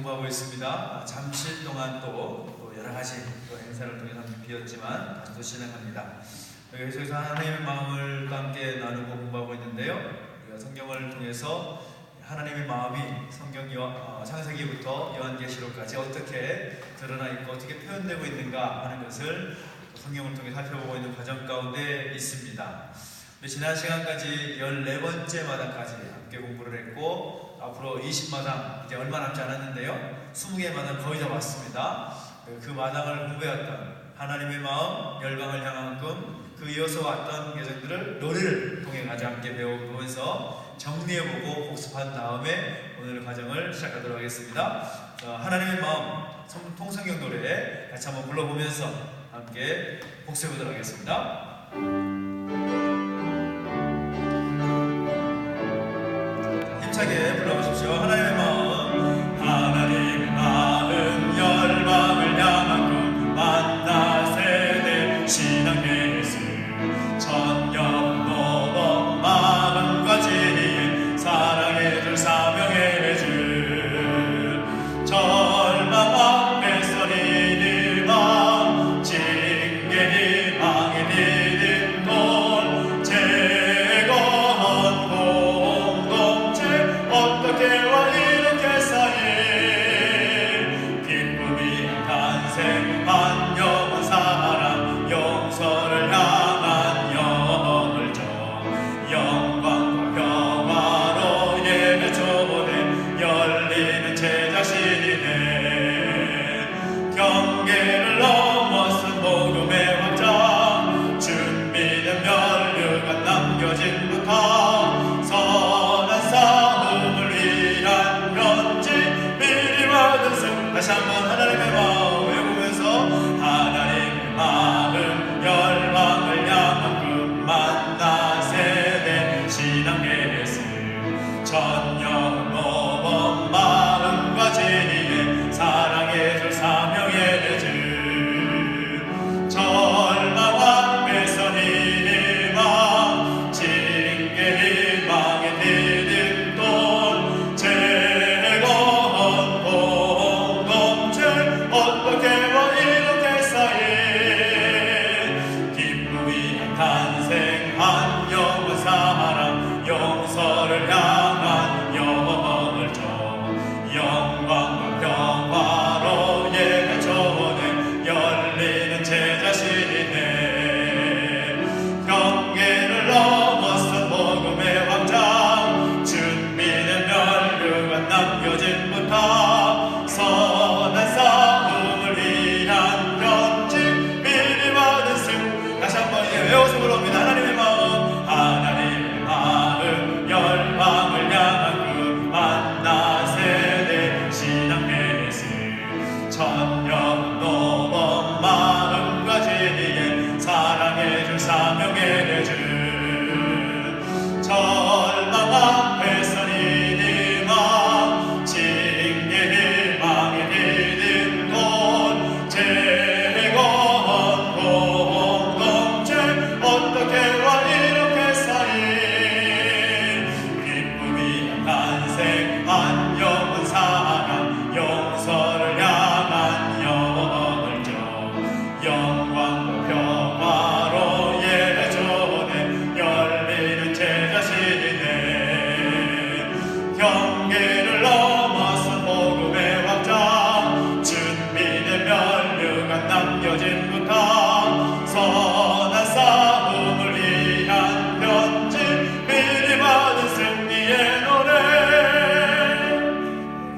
공부하고 있습니다. 잠시 동안 또 여러 가지 행사를 통해서 비었지만 다시 또 진행합니다. 계속해서 하나님의 마음을 또 함께 나누고 공부하고 있는데요. 우리가 성경을 통해서 하나님의 마음이 성경 창세기부터 요한계시록까지 어떻게 드러나 있고 어떻게 표현되고 있는가 하는 것을 성경을 통해 살펴보고 있는 과정 가운데 있습니다. 지난 시간까지 14번째 마당까지 함께 공부를 했고 앞으로 20마당 이제 얼마 남지 않았는데요, 20개의 마당 거의 다 왔습니다. 그 마당을 공부해왔던 하나님의 마음, 열방을 향한 꿈, 그 이어서 왔던 계정들을 노래를 통해 같이 함께 배워보면서 정리해보고 복습한 다음에 오늘 과정을 시작하도록 하겠습니다. 하나님의 마음 통성경 노래 같이 한번 불러보면서 함께 복습해보도록 하겠습니다. 힘차게 불러보십시오. 하나님의 마음, 하나님의 마음, 열방을 향한 꿈, 만나 세대 신앙 예수, 천년 모범 마음과 지혜, 사랑의 줄 사명의 줄, 절망 앞에 서리는 맘, 징계 희망의 믿음 돈, 재건한 공동체, 어떻게와 이렇게 쌓인 기쁨이 탄생한 영원 사랑, 용서를 향한 영을 줘, 영광과 평화로 예배 초대, 열리는 제자신이네. 경계를 넘어선 복음의 확장, 준비된 면류가 남겨진 부탁, 선한 싸움을 위한 편지, 미리 받은 승. 다시 한번 하나님의 마음 외우면서 하나님의 마음, 열방을 향한 꿈, 만나 세대 신앙 예수, 천년 모범 마음과 지혜, 사랑의 줄 사명의 줄, 절망 앞에 선 희망, 징계 희망의 믿음 돈, 재건한 공동체, 어떻게와 이렇게 쌓인 기쁨이 탄생한 영원 사랑, 용서를 향한 영을 줘, 영광과 평화로 예배 초대, 열리는 제자신이네. 경계를 넘어선 복음의 확장, 준비된 면류가 남겨진 부탁, 선한 싸움을 위한 편지, 미리 받은 승. 다시 한번 외워서 부릅니다. 하나님의 마음, 하나님의 마음, 열방을 향한 꿈, 만나 세대 신앙 예수, 천년 모범 마음과 지혜, 사랑의 줄 사명의 줄, 절망 앞에 선 희망, 징계 희망의 믿음 돈, 재건한 공동체, 어떻게와 이렇게 쌓인 기쁨이 탄생한 영원 사랑, 용서를 향한 영을 줘, 영광과 평화로 예배 초대, 열리는 제자신이네. 경계를 넘어선 복음의 확장, 준비된 면류가 남겨진 부탁, 선한 싸움을 위한 편지, 미리 받은 승리의 노래.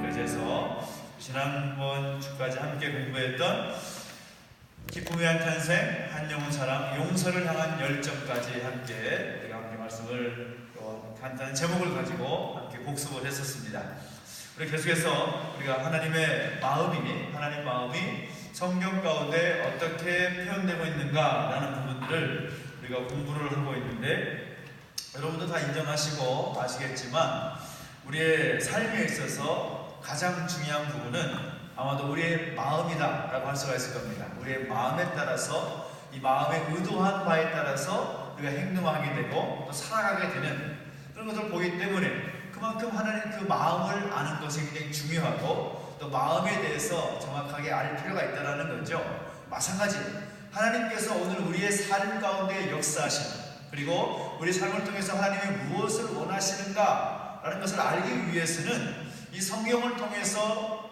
그래서 지난번 주까지 함께 공부했던 기쁨의 한 탄생, 한 영혼 사랑, 용서를 향한 열정까지 함께 우리가 함께 말씀을 간단한 제목을 가지고 함께 복습을 했었습니다. 우리 계속해서 우리가 하나님 마음이 성경 가운데 어떻게 표현되고 있는가라는 부분들을 우리가 공부를 하고 있는데, 여러분도 다 인정하시고 아시겠지만 우리의 삶에 있어서 가장 중요한 부분은 아마도 우리의 마음이다라고 할 수가 있을 겁니다. 우리의 마음에 따라서, 이 마음의 의도한 바에 따라서 우리가 행동하게 되고 또 살아가게 되는 그런 것을 보기 때문에 그만큼 하나님 그 마음을 아는 것이 굉장히 중요하고, 또 마음에 대해서 정확하게 알 필요가 있다는 거죠. 마찬가지 하나님께서 오늘 우리의 삶 가운데 역사하시는, 그리고 우리 삶을 통해서 하나님이 무엇을 원하시는가 라는 것을 알기 위해서는 이 성경을 통해서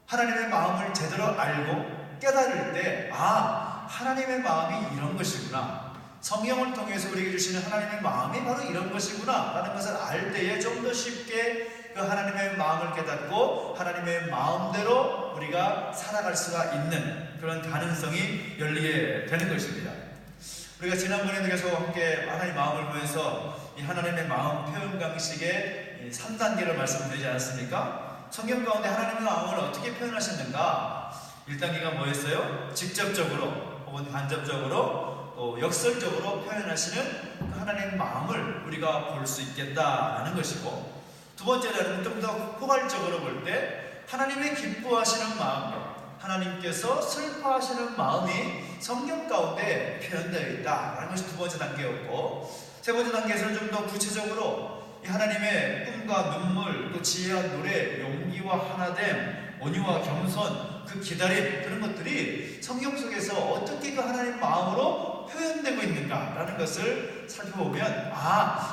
하나님의 마음을 제대로 알고 깨달을 때, 하나님의 마음이 이런 것이구나, 성경을 통해서 우리에게 주시는 하나님의 마음이 바로 이런 것이구나 라는 것을 알 때에 좀 더 쉽게 그 하나님의 마음을 깨닫고 하나님의 마음대로 우리가 살아갈 수가 있는 그런 가능성이 열리게 되는 것입니다. 우리가 지난번에도 계속 함께 하나님의 마음을 보면서 이 하나님의 마음 표현 방식의 3단계를 말씀드리지 않았습니까? 성경 가운데 하나님의 마음을 어떻게 표현하셨는가? 1단계가 뭐였어요? 직접적으로 혹은 간접적으로 또 역설적으로 표현하시는 그 하나님의 마음을 우리가 볼 수 있겠다라는 것이고, 두 번째는 좀 더 포괄적으로 볼 때 하나님의 기뻐하시는 마음, 하나님께서 슬퍼하시는 마음이 성경 가운데 표현되어 있다라는 것이 두 번째 단계였고, 세 번째 단계에서는 좀 더 구체적으로 이 하나님의 꿈과 눈물, 또 지혜와 노래, 용기와 하나됨, 온유와 겸손, 그 기다림, 그런 것들이 성경 속에서 어떻게 그 하나님의 마음으로 표현되고 있는가라는 것을 살펴보면,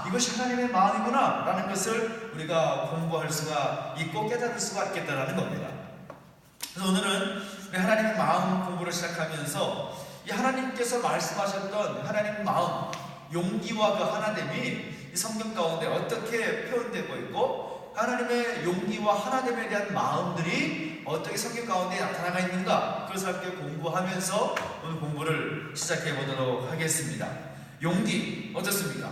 이것이 하나님의 마음이구나 라는 것을 우리가 공부할 수가 있고 깨달을 수가 있겠다라는 겁니다. 그래서 오늘은 하나님의 마음 공부를 시작하면서 이 하나님께서 말씀하셨던 하나님의 마음, 용기와 그 하나됨이 성경 가운데 어떻게 표현되고 있고, 하나님의 용기와 하나됨에 대한 마음들이 어떻게 성경 가운데 나타나가 있는가, 그것을 함께 공부하면서 오늘 공부를 시작해 보도록 하겠습니다. 용기 어떻습니까?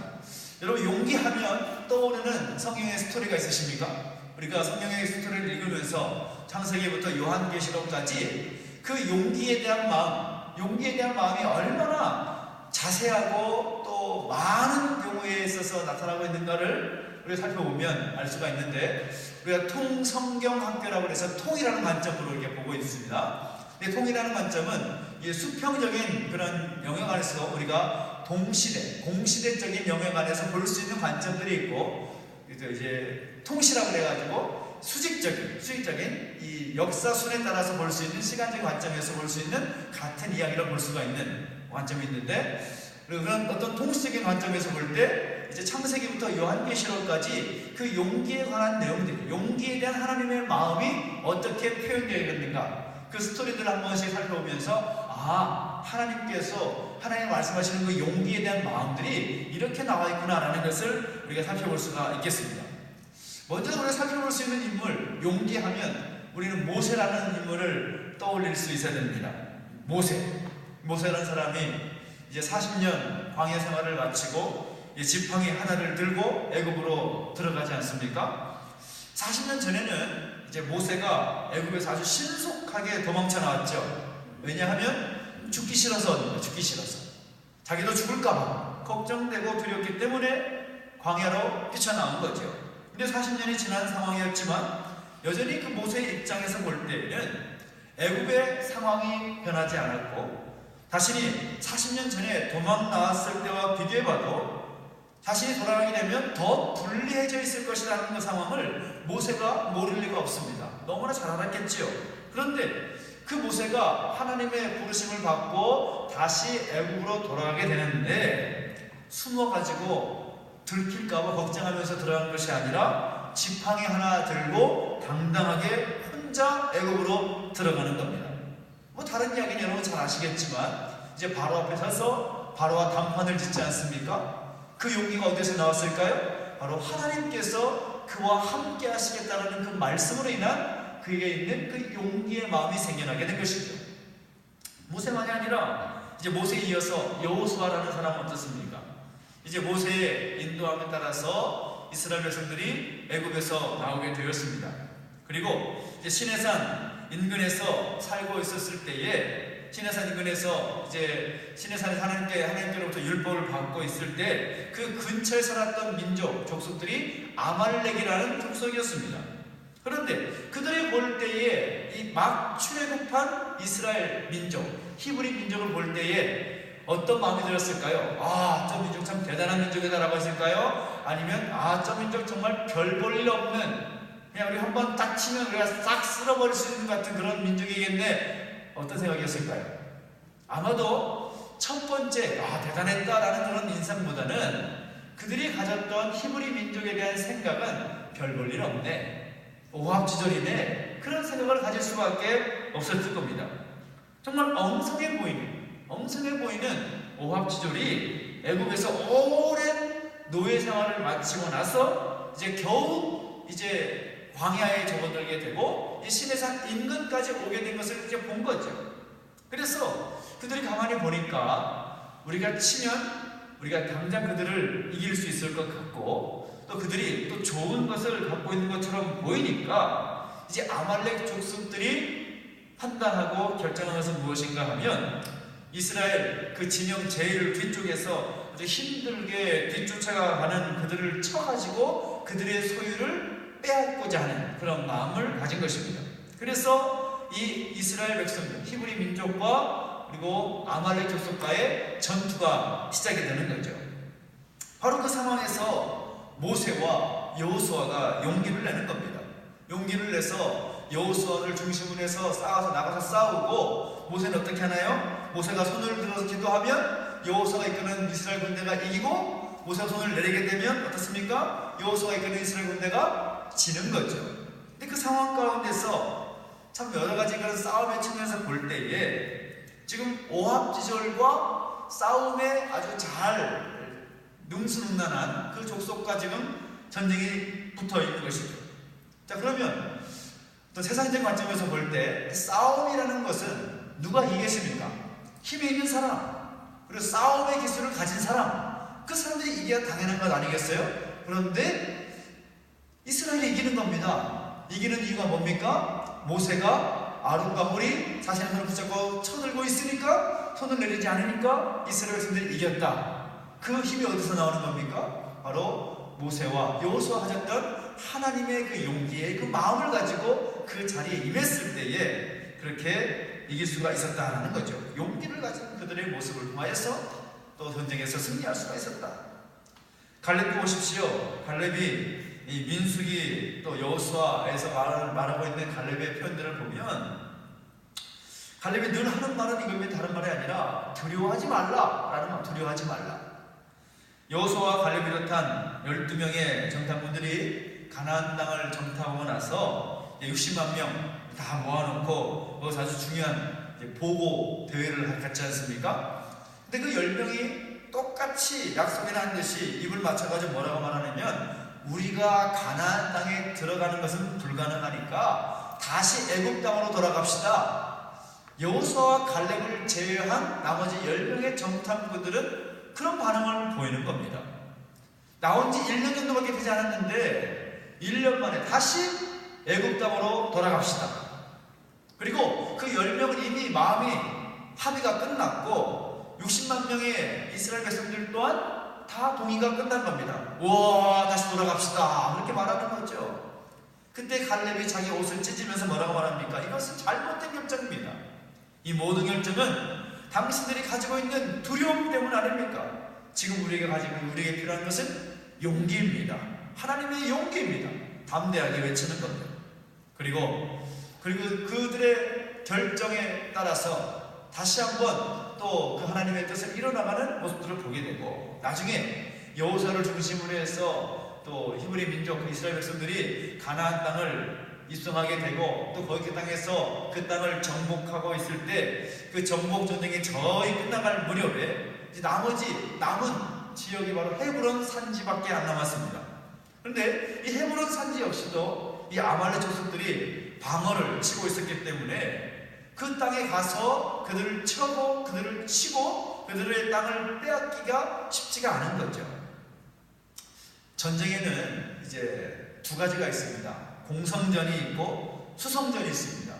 여러분, 용기하면 떠오르는 성경의 스토리가 있으십니까? 우리가 성경의 스토리를 읽으면서 창세기부터 요한계시록까지 그 용기에 대한 마음이 얼마나 자세하고 또 많은 경우에 있어서 나타나고 있는가를 우리가 살펴보면 알 수가 있는데, 우리가 통성경학교라고 해서 통이라는 관점으로 이렇게 보고 있습니다. 근데 통이라는 관점은 수평적인 그런 영역 안에서 우리가 동시대, 공시대적인 영역 안에서 볼 수 있는 관점들이 있고, 이제 통시라고 해가지고 수직적인 이 역사순에 따라서 볼 수 있는 시간적인 관점에서 볼 수 있는 같은 이야기를 볼 수가 있는 관점이 있는데, 그런 어떤 통시적인 관점에서 볼 때 이제 창세기부터 요한계시록까지 그 용기에 관한 내용들, 용기에 대한 하나님의 마음이 어떻게 표현되어 있는가, 그 스토리들을 한 번씩 살펴보면서 하나님께서 하나님 말씀하시는 그 용기에 대한 마음들이 이렇게 나와 있구나라는 것을 우리가 살펴볼 수가 있겠습니다. 먼저 우리가 살펴볼 수 있는 인물, 용기하면 우리는 모세라는 인물을 떠올릴 수 있어야 됩니다. 모세라는 사람이 이제 40년 광야 생활을 마치고 지팡이 하나를 들고 애굽으로 들어가지 않습니까? 40년 전에는 이제 모세가 애굽에서 아주 신속하게 도망쳐 나왔죠. 왜냐하면 죽기 싫어서 자기도 죽을까봐 걱정되고 두렵기 때문에 광야로 뛰쳐나온 거죠. 근데 40년이 지난 상황이었지만 여전히 그 모세의 입장에서 볼 때는 애굽의 상황이 변하지 않았고, 자신이 40년 전에 도망 나왔을 때와 비교해봐도 자신이 돌아가게 되면 더 불리해져 있을 것이라는 그 상황을 모세가 모를 리가 없습니다. 너무나 잘 알았겠지요. 그런데 그 모세가 하나님의 부르심을 받고 다시 애굽으로 돌아가게 되는데, 숨어가지고 들킬까봐 걱정하면서 들어간 것이 아니라 지팡이 하나 들고 당당하게 혼자 애굽으로 들어가는 겁니다. 다른 이야기는 여러분 잘 아시겠지만 이제 바로 앞에 서서 바로와 담판을 짓지 않습니까? 그 용기가 어디서 나왔을까요? 바로 하나님께서 그와 함께 하시겠다는 그 말씀으로 인한 그에게 있는 그 용기의 마음이 생겨나게 된 것이죠. 모세만이 아니라 이제 모세에 이어서 여호수아라는 사람은 어떻습니까? 이제 모세의 인도함에 따라서 이스라엘 백성들이 애굽에서 나오게 되었습니다. 그리고 이제 시내산 인근에서 살고 있었을 때에, 시내산 인근에서 이제 시내산에서 하나님께로부터 율법을 받고 있을 때 그 근처에 살았던 민족, 족속들이 아말렉이라는 족속이었습니다. 그런데 그들이 볼 때에 이 막 출애굽한 이스라엘 민족, 히브리 민족을 볼 때에 어떤 마음이 들었을까요? 저 민족 참 대단한 민족이다라고 했을까요? 아니면 저 민족 정말 별 볼 일 없는 그냥 우리 한번 딱 치면 우리가 싹 쓸어버릴 수 있는 것 같은 그런 민족이겠네. 어떤 생각이었을까요? 아마도 첫 번째 대단했다라는 그런 인상보다는 그들이 가졌던 히브리 민족에 대한 생각은 별 볼 일 없네, 오합지졸이네, 그런 생각을 가질 수밖에 없었을 겁니다. 정말 엉성해 보이는 오합지졸이 애국에서 오랜 노예 생활을 마치고 나서 이제 겨우 이제 광야에 접어들게 되고 이 시내산 인근까지 오게 된 것을 이제 본 거죠. 그래서 그들이 가만히 보니까 우리가 치면 우리가 당장 그들을 이길 수 있을 것 같고, 또 그들이 또 좋은 것을 갖고 있는 것처럼 보이니까 이제 아말렉 족속들이 판단하고 결정한 것은 무엇인가 하면 이스라엘 그 진영 제일 뒤쪽에서 아주 힘들게 뒤쫓아가는 그들을 쳐가지고 그들의 소유를 빼앗고자 하는 그런 마음을 가진 것입니다. 그래서 이 이스라엘 백성들, 히브리 민족과 그리고 아말렉 족속과의 전투가 시작이 되는 거죠. 바로 그 상황에서 모세와 여호수아가 용기를 내는 겁니다. 용기를 내서 여호수아를 중심으로 해서 나가서 싸우고, 모세는 어떻게 하나요? 모세가 손을 들어서 기도하면 여호수아가 이끄는 이스라엘 군대가 이기고, 모세가 손을 내리게 되면 어떻습니까? 여호수아가 이끄는 이스라엘 군대가 지는 거죠. 근데 그 상황 가운데서 참 여러 가지 그런 싸움의 측면에서 볼 때에 지금 오합지졸과 싸움에 아주 잘 능수능란한 그 족속과 지금 전쟁이 붙어 있는 것이죠. 자, 그러면 또 세상적 관점에서 볼 때 싸움이라는 것은 누가 이기겠습니까? 힘이 있는 사람, 그리고 싸움의 기술을 가진 사람, 그 사람들이 이겨야 당연한 것 아니겠어요? 그런데 이스라엘이 이기는 겁니다. 이기는 이유가 뭡니까? 모세가 아론과 홀이 자신의 손을 붙잡고 쳐들고 있으니까, 손을 내리지 않으니까 이스라엘 백성들이 이겼다. 그 힘이 어디서 나오는 겁니까? 바로 모세와 여호수아 가졌던 하나님의 그 용기의 그 마음을 가지고 그 자리에 임했을 때에 그렇게 이길 수가 있었다라는 거죠. 용기를 가진 그들의 모습을 통하여서 또 전쟁에서 승리할 수가 있었다. 갈렙 보십시오. 갈렙이 이 민수기 또 여호수아에서 말하고 있는 갈렙의 표현들을 보면 갈렙이 늘 하는 말은 이겁니다. 다른 말이 아니라 두려워하지 말라라는 말, 두려워하지 말라. 여호수아와 갈렙을 비롯한 12명의 정탐꾼들이 가나안 땅을 정탐하고 나서 60만 명 다 모아놓고 거기서 아주 중요한 보고 대회를 갖지 않습니까? 근데 그 10명이 똑같이 약속에 한 듯이 입을 맞춰가지고 뭐라고 말하냐면, 우리가 가나안 땅에 들어가는 것은 불가능하니까 다시 애굽 땅으로 돌아갑시다. 여호수아와 갈렙을 제외한 나머지 10명의 정탐꾼들은 그런 반응을 보이는 겁니다. 나온 지 1년 정도밖에 되지 않았는데 1년 만에 다시 애굽 땅으로 돌아갑시다. 그리고 그 10명은 이미 마음이 합의가 끝났고 60만 명의 이스라엘 백성들 또한 다 동의가 끝난 겁니다. 우와, 다시 돌아갑시다. 그렇게 말하는 거죠. 그때 갈렙이 자기 옷을 찢으면서 뭐라고 말합니까? 이것은 잘못된 결정입니다. 이 모든 결정은 당신들이 가지고 있는 두려움 때문 아닙니까? 지금 우리에게 필요한 것은 용기입니다. 하나님의 용기입니다. 담대하게 외치는 겁니다. 그리고 그들의 결정에 따라서 다시 한번 또 그 하나님의 뜻을 이뤄나가는 모습들을 보게 되고, 나중에 여호수아를 중심으로 해서 또 히브리 민족 이스라엘 백성들이 가나안 땅을 입성하게 되고, 또 거기 그 땅에서 그 땅을 정복하고 있을 때 그 정복 전쟁이 거의 끝나갈 무렵에 이제 나머지 남은 지역이 바로 헤브론 산지밖에 안 남았습니다. 그런데 이 헤브론 산지 역시도 이 아말렉 족속들이 방어를 치고 있었기 때문에 그 땅에 가서 그들을 쳐고 그들을 치고 그들의 땅을 빼앗기가 쉽지가 않은 거죠. 전쟁에는 이제 두 가지가 있습니다. 공성전이 있고 수성전이 있습니다.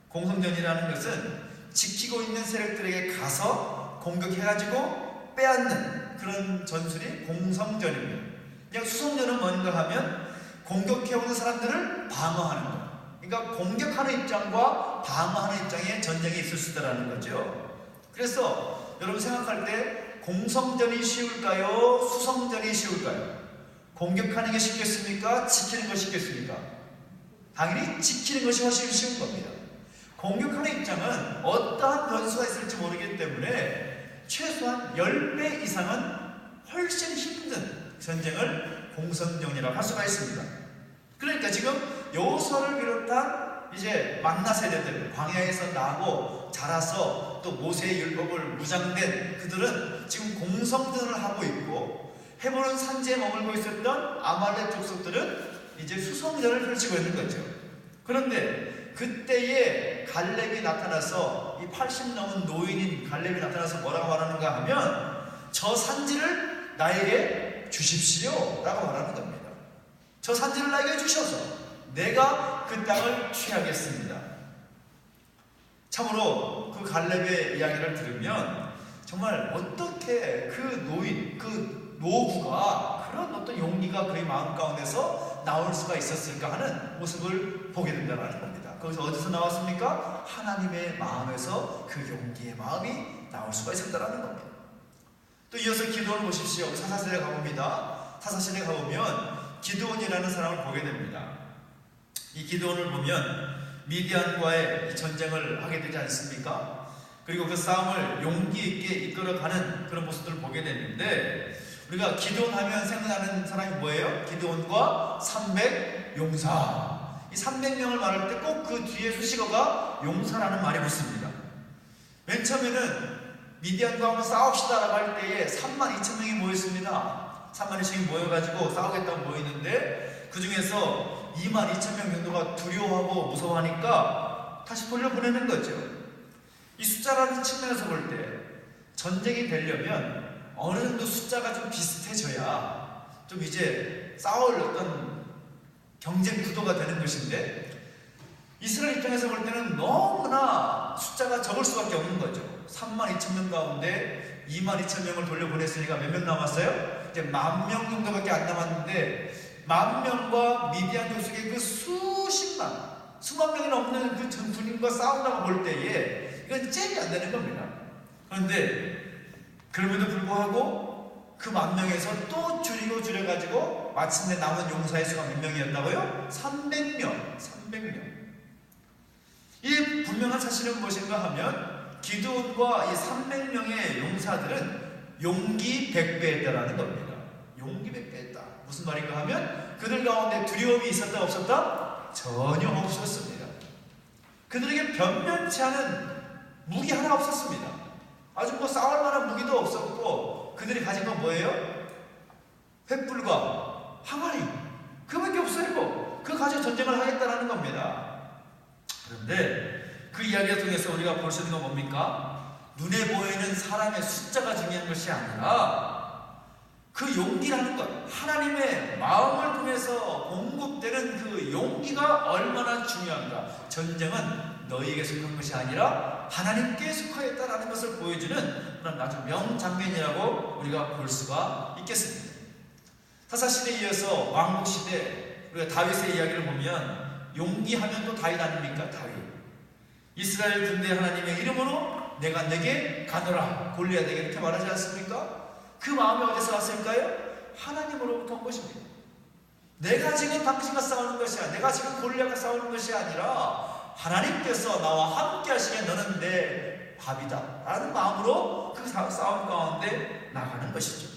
공성전이라는 것은 지키고 있는 세력들에게 가서 공격해가지고 빼앗는 그런 전술이 공성전입니다. 그냥 수성전은 뭔가 하면 공격해오는 사람들을 방어하는 것. 그러니까 공격하는 입장과 방어하는 입장의 전쟁이 있을 수 있다는 거죠. 그래서 여러분 생각할 때 공성전이 쉬울까요? 수성전이 쉬울까요? 공격하는 게 쉽겠습니까? 지키는 거 쉽겠습니까? 당연히 지키는 것이 훨씬 쉬운 겁니다. 공격하는 입장은 어떠한 변수가 있을지 모르기 때문에 최소한 10배 이상은 훨씬 힘든 전쟁을 공성전이라고 할 수가 있습니다. 그러니까 지금 여호수아를 비롯한 이제 만나 세대들, 광야에서 나고 자라서 또 모세의 율법을 무장된 그들은 지금 공성전을 하고 있고, 헤브론 산지에 머물고 있었던 아말렉 족속들은 이제 수성전을 펼치고 있는 거죠. 그런데 그때에 갈렙이 나타나서, 이 80 넘은 노인인 갈렙이 나타나서 뭐라고 말하는가 하면, 저 산지를 나에게 주십시오 라고 말하는 겁니다. 저 산지를 나에게 주셔서 내가 그 땅을 취하겠습니다. 참으로 그 갈렙의 이야기를 들으면 정말 어떻게 그 노인, 그 노구가 그런 어떤 용기가 그의 마음 가운데서 나올 수가 있었을까 하는 모습을 보게 된다는 겁니다. 거기서 어디서 나왔습니까? 하나님의 마음에서 그 용기의 마음이 나올 수가 있었다는 겁니다. 또 이어서 기도원을 보십시오. 사사시대에 가봅니다. 사사시대에 가보면 기드온이라는 사람을 보게 됩니다. 이 기드온을 보면 미디안과의 이 전쟁을 하게 되지 않습니까? 그리고 그 싸움을 용기 있게 이끌어가는 그런 모습들을 보게 되는데, 우리가 기드온 하면 생각나는 사람이 뭐예요? 기드온과 300 용사. 이 300명을 말할 때 꼭 그 뒤에 수식어가 용사라는 말이 붙습니다. 맨 처음에는 미디안과 한번 싸웁시다라고 할 때에 32,000명이 모였습니다. 32,000명이 모여가지고 싸우겠다고 모이는데, 그 중에서 22,000명 정도가 두려워하고 무서워하니까 다시 돌려보내는 거죠. 이 숫자라는 측면에서 볼 때 전쟁이 되려면 어느 정도 숫자가 좀 비슷해져야 좀 이제 싸울 어떤 경쟁 구도가 되는 것인데, 이스라엘 입장에서 볼 때는 너무나 숫자가 적을 수밖에 없는 거죠. 32,000명 가운데 22,000명을 돌려보냈으니까 몇 명 남았어요? 이제 10,000명 정도밖에 안 남았는데, 10,000명과 미디안 족속의 그 수만 명이 넘는 그 전투님과 싸운다고 볼 때에 이건 잽이 안 되는 겁니다. 그런데 그럼에도 불구하고 그 10,000명에서 또 줄여가지고 마침내 남은 용사의 수가 몇 명이었다고요? 300명. 이 분명한 사실은 무엇인가 하면, 기드온과 이 300명의 용사들은 용기 100배였다라는 겁니다. 용기 100배였다. 무슨 말인가 하면, 그들 가운데 두려움이 있었다 없었다? 전혀 없었습니다. 그들에게 변변치 않은 무기 하나 없었습니다. 아주 뭐 싸울 만한 무기도 없었고, 그들이 가진 건 뭐예요? 횃불과 항아리, 그밖에 없어요. 그거 가지고 전쟁을 하겠다라는 겁니다. 그런데 그 이야기를 통해서 우리가 볼 수 있는 건 뭡니까? 눈에 보이는 사람의 숫자가 중요한 것이 아니라 그 용기라는 것, 하나님의 마음을 통해서 공급되는 그 용기가 얼마나 중요한가. 전쟁은 너희에게 속한 것이 아니라 하나님께 속하였다라는 것을 보여주는 그런 아주 명장면이라고 우리가 볼 수가 있겠습니다. 사사시대에 이어서 왕국시대, 우리가 다윗의 이야기를 보면 용기하면 또 다윗 아닙니까? 다윗. 이스라엘 군대 하나님의 이름으로 내가 내게 가노라, 골리앗에게 이렇게 말하지 않습니까? 그 마음이 어디서 왔을까요? 하나님으로부터 온 것입니다. 내가 지금 당신과 싸우는 것이 아니라, 내가 지금 골리앗과 싸우는 것이 아니라 하나님께서 나와 함께 하시기에 너는 내 밥이다 라는 마음으로 그 싸움 가운데 나가는 것이죠.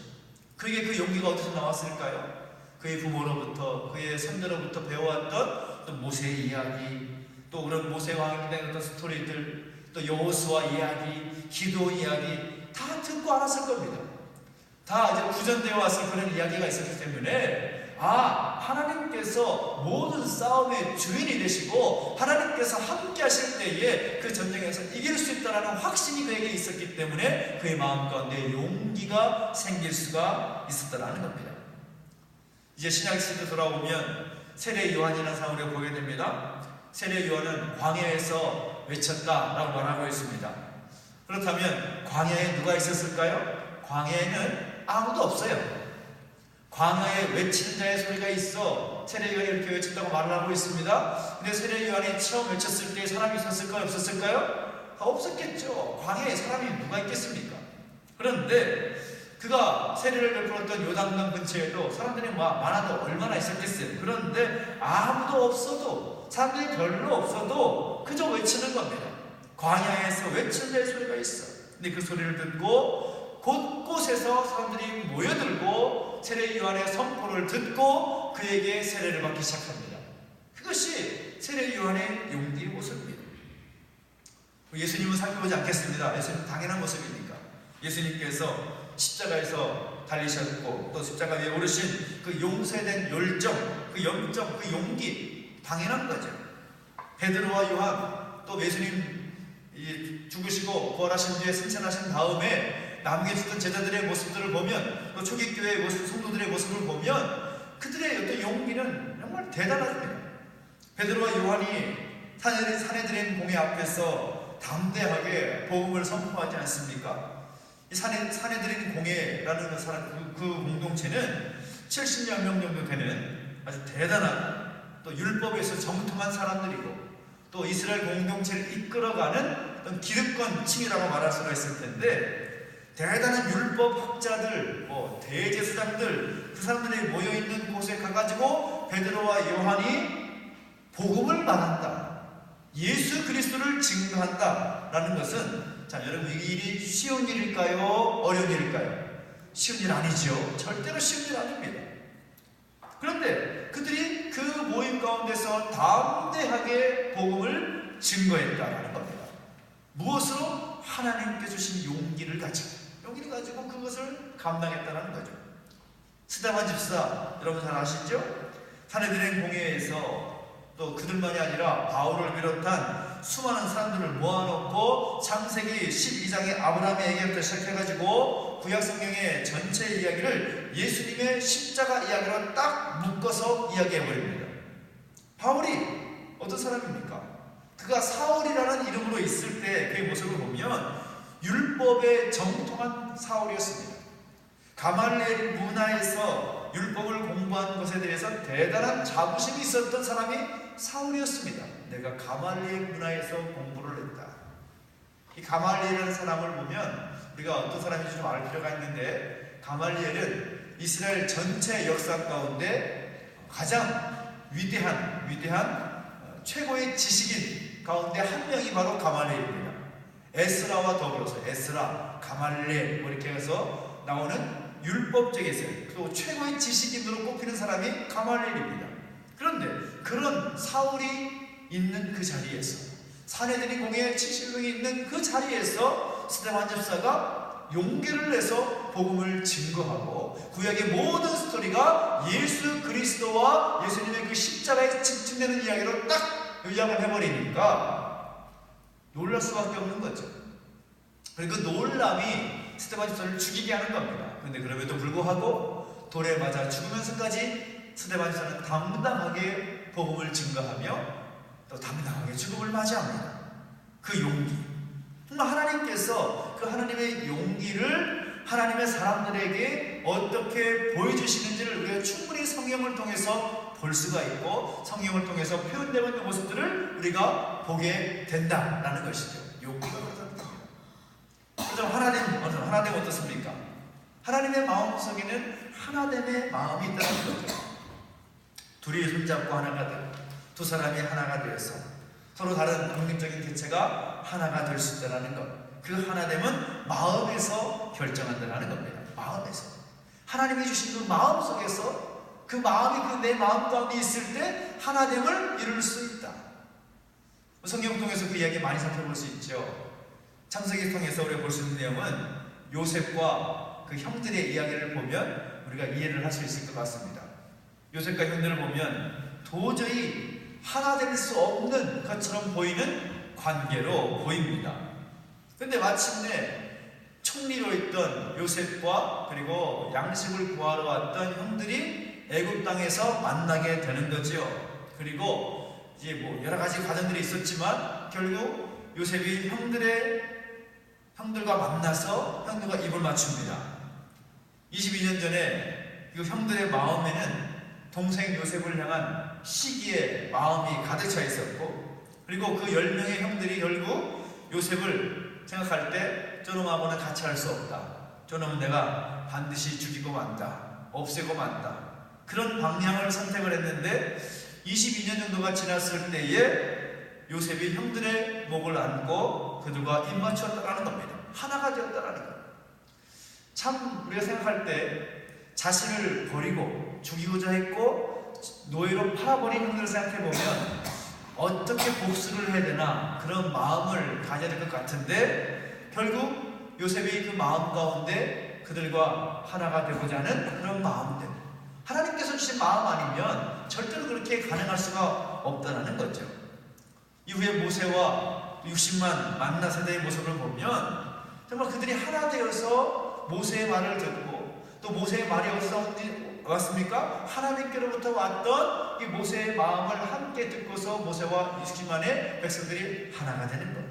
그에게 그 용기가 어디서 나왔을까요? 그의 부모로부터, 그의 선조로부터 배워왔던 또 모세의 이야기, 또 그런 모세 왕에 대한 어떤 스토리들, 또 여호수아 이야기, 기도원 이야기 다 듣고 알았을 겁니다. 다 이제 구전되어 왔을 그런 이야기가 있었기 때문에, 하나님께서 모든 싸움의 주인이 되시고 하나님께서 함께 하실 때에 그 전쟁에서 이길 수 있다는 확신이 그에게 있었기 때문에 그의 마음 가운데 용기가 생길 수가 있었다는 겁니다. 이제 신약시대 돌아오면 세례 요한이라는 사람을 우리가 보게 됩니다. 세례 요한은 광야에서 외쳤다라고 말하고 있습니다. 그렇다면 광야에 누가 있었을까요? 광야에는 아무도 없어요. 광야에 외치는 자의 소리가 있어 세례 요한이 이렇게 외쳤다고 말을 하고 있습니다. 근데 세례 요한이 처음 외쳤을 때 사람이 있었을까요? 없었을까요? 없었겠죠. 광야에 사람이 누가 있겠습니까? 그런데 그가 세례를 베풀었던 요단강 근처에도 사람들이 많아도 얼마나 있었겠어요. 그런데 아무도 없어도, 사람들이 별로 없어도 그저 외치는 겁니다. 광야에서 외치는 소리가 있어. 근데 그 소리를 듣고 곳곳에서 사람들이 모여들고 세례 요한의 선포를 듣고 그에게 세례를 받기 시작합니다. 그것이 세례 요한의 용기의 모습입니다. 예수님은 살펴보지 않겠습니다. 예수님은 당연한 모습이니까. 예수님께서 십자가에서 달리셨고 또 십자가 위에 오르신 그 용서된 열정, 그 염정, 그 용기 당연한 거죠. 베드로와 요한 또 예수님 죽으시고 부활하신 뒤에 승천하신 다음에 남겨주던 제자들의 모습들을 보면 또 초기교회의 모습, 성도들의 모습을 보면 그들의 어떤 용기는 정말 대단합니다. 베드로와 요한이 산헤드린 공회 앞에서 담대하게 복음을 선포하지 않습니까? 이 산헤드린 공회라는 그 공동체는 70여 명 정도 되는 아주 대단한 또 율법에서 정통한 사람들이고 또 이스라엘 공동체를 이끌어가는 어떤 기득권층이라고 말할 수가 있을 텐데 대단한 율법학자들, 대제사장들 그 사람들이 모여있는 곳에 가가지고 베드로와 요한이 복음을 말한다, 예수 그리스도를 증거한다 라는 것은 자 여러분 이 일이 쉬운 일일까요? 어려운 일일까요? 쉬운 일 아니죠. 절대로 쉬운 일 아닙니다. 그런데 그들이 그 모임 가운데서 담대하게 복음을 증거했다라는 겁니다. 무엇으로? 하나님께 주신 용기를 가지고 그것을 감당했다는 거죠. 스데반 집사 여러분 잘 아시죠? 산헤드린 공회에서 또 그들만이 아니라 바울을 비롯한 수많은 사람들을 모아놓고 창세기 12장의 아브라함의 얘기부터 시작해가지고 구약성경의 전체 이야기를 예수님의 십자가 이야기로 딱 묶어서 이야기해버립니다. 바울이 어떤 사람입니까? 그가 사울이라는 이름으로 있을 때 그의 모습을 보면 율법에 정통한 사울이었습니다. 가말리엘 문화에서 율법을 공부한 것에 대해서 대단한 자부심이 있었던 사람이 사울이었습니다. 내가 가말리엘 문화에서 공부를 했다. 이 가말리엘이라는 사람을 보면 우리가 어떤 사람인지 좀 알 필요가 있는데 가말리엘은 이스라엘 전체 역사 가운데 가장 위대한 최고의 지식인 가운데 한 명이 바로 가말리엘입니다. 에스라와 더불어서 에스라, 가말리엘 이렇게 해서 나오는 율법적에서 또 최고의 지식인으로 꼽히는 사람이 가말리엘입니다. 그런데 그런 사울이 있는 그 자리에서 산헤드린 공회에 70명이 있는 그 자리에서 스데반 집사가 용기를 내서 복음을 증거하고 구약의 모든 스토리가 예수 그리스도와 예수님의 그 십자가에 집중되는 이야기로 딱 요약을 해버리니까 놀랄 수밖에 없는 거죠. 그리고 그 놀람이 스데반 집사를 죽이게 하는 겁니다. 그런데 그럼에도 불구하고 돌에 맞아 죽으면서까지 스데반 집사는 당당하게 복음을 증거하며 또 당당하게 죽음을 맞이합니다. 그 용기. 정말 하나님께서 그 하나님의 용기를 하나님의 사람들에게 어떻게 보여주시는지를 우리가 충분히 성경을 통해서 볼 수가 있고 성경을 통해서 표현되고 있는 모습들을 우리가 보게 된다라는 것이죠. 용기가 그렇답니다. 그럼 하나님 어떻습니까? 하나님의 마음속에는 하나됨의 마음이 있다는 거죠. 둘이 손잡고 하나가 되고 두 사람이 하나가 되어서 서로 다른 독립적인 개체가 하나가 될 수 있다는 것. 그 하나됨은 마음에서 결정한다는 겁니다. 마음에서. 하나님이 주신 그 마음 속에서 그 마음이 내 마음 가운데 있을 때 하나됨을 이룰 수 있다. 성경 통해서 그 이야기 많이 살펴볼 수 있죠. 창세기 통해서 우리가 볼 수 있는 내용은 요셉과 그 형들의 이야기를 보면 우리가 이해를 할 수 있을 것 같습니다. 요셉과 형들을 보면 도저히 하나 될 수 없는 것처럼 보이는 관계로 보입니다. 그런데 마침내 총리로 있던 요셉과 그리고 양식을 구하러 왔던 형들이 애굽 땅에서 만나게 되는 거죠. 그리고 이제 여러 가지 과정들이 있었지만 결국 요셉이 형들과 만나서 형들과 입을 맞춥니다. 22년 전에 이 형들의 마음에는 동생 요셉을 향한 시기의 마음이 가득 차 있었고, 그리고 그 10명의 형들이 결국 요셉을 생각할 때 저놈하고는 같이 할 수 없다. 저놈은 내가 반드시 죽이고 만다, 없애고 만다, 그런 방향을 선택을 했는데 22년 정도가 지났을 때에 요셉이 형들의 목을 안고 그들과 입맞추었다라는 겁니다. 하나가 되었다라는 것. 참 우리가 생각할 때 자신을 버리고 죽이고자 했고 노예로 팔아버린 형들을 생각해보면 어떻게 복수를 해야 되나 그런 마음을 가져야 될 것 같은데, 결국 요셉이 그 마음 가운데 그들과 하나가 되고자 하는 그런 마음들, 하나님께서 주신 마음 아니면 절대로 그렇게 가능할 수가 없다는 거죠. 이후에 모세와 60만 만나 세대의 모습을 보면 정말 그들이 하나 되어서 모세의 말을 듣고, 또 모세의 말이 어디서 왔습니까? 하나님께로부터 왔던 이 모세의 마음을 함께 듣고서 모세와 60만의 백성들이 하나가 되는 것.